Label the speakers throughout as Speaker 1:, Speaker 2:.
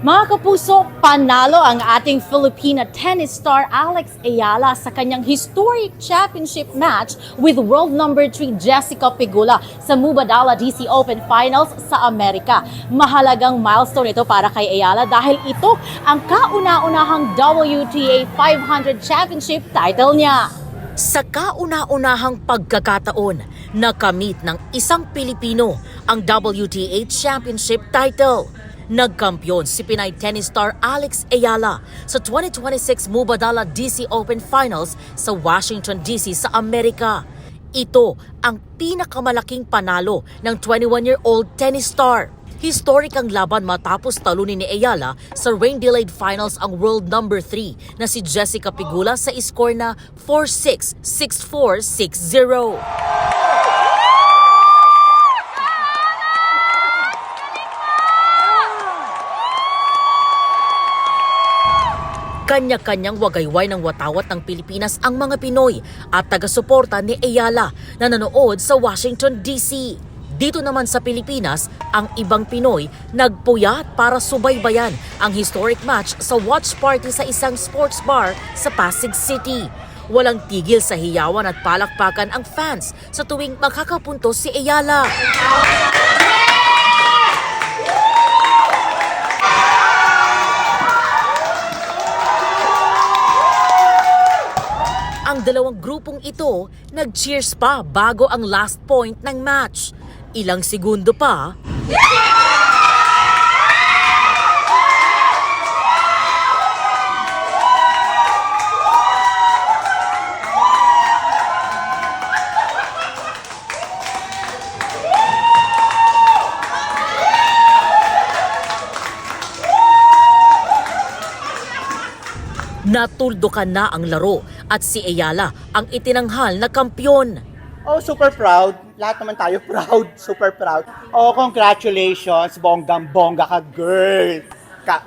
Speaker 1: Mga kapuso, panalo ang ating Filipina tennis star Alex Ayala sa kanyang historic championship match with world number 3 Jessica Pegula sa Mubadala DC Open Finals sa Amerika. Mahalagang milestone ito para kay Ayala dahil ito ang kauna-unahang WTA 500 championship title niya. Sa kauna-unahang pagkakataon, nakamit ng isang Pilipino ang WTA championship title. Nagkampiyon si Pinay tennis star Alex Ayala sa 2026 Mubadala DC Open Finals sa Washington DC sa Amerika. Ito ang pinakamalaking panalo ng 21-year-old tennis star. Historic ang laban matapos talunin ni Ayala sa rain-delayed finals ang world number 3 na si Jessica Pegula sa score na 4-6, 6-4, 6-0. Kanya-kanyang wagayway ng watawat ng Pilipinas ang mga Pinoy at taga-suporta ni Ayala na nanood sa Washington DC. Dito naman sa Pilipinas, ang ibang Pinoy nagpuyat para subaybayan ang historic match sa watch party sa isang sports bar sa Pasig City. Walang tigil sa hiyawan at palakpakan ang fans sa tuwing makakapunto si Ayala. Ang dalawang grupong ito nag-cheers pa bago ang last point ng match. Ilang segundo pa, natuldukan na ang laro at si Ayala ang itinanghal na kampyon.
Speaker 2: Oh, super proud. Lahat naman tayo proud. Super proud. Oh, congratulations. Bonggang-bongga ka, girl.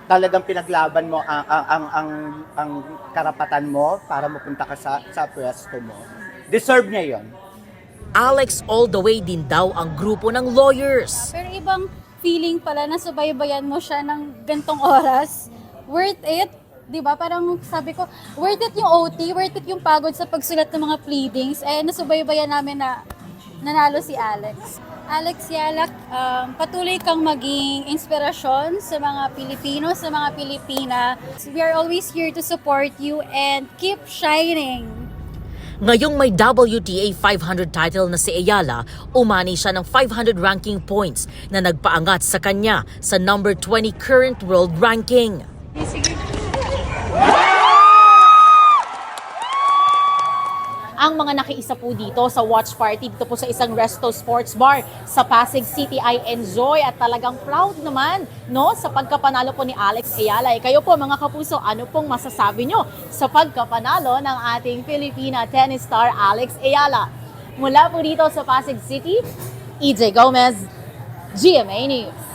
Speaker 2: Talagang pinaglaban mo ang karapatan mo para mapunta ka sa pwesto mo. Deserve niya yon.
Speaker 1: Alex all the way din daw ang grupo ng lawyers.
Speaker 3: Pero ibang feeling pala na subaybayan mo siya ng gantong oras. Worth it. 'Di ba? Parang sabi ko, worth it yung OT, worth it yung pagod sa pagsulat ng mga pleadings. Nasubaybayan namin na nanalo si Alex. Alex Yalak, patuloy kang maging inspirasyon sa mga Pilipino, sa mga Pilipina. We are always here to support you and keep shining.
Speaker 1: Ngayong may WTA 500 title na si Ayala, umani siya ng 500 ranking points na nagpaangat sa kanya sa number 20 current world ranking. Ang mga nakiisa po dito sa watch party dito po sa isang Resto Sports Bar sa Pasig City ay enjoy at talagang proud naman no sa pagkapanalo po ni Alex Ayala. Kayo po mga kapuso, ano pong masasabi nyo sa pagkapanalo ng ating Filipina tennis star Alex Ayala? Mula po dito sa Pasig City, EJ Gomez, GMA News.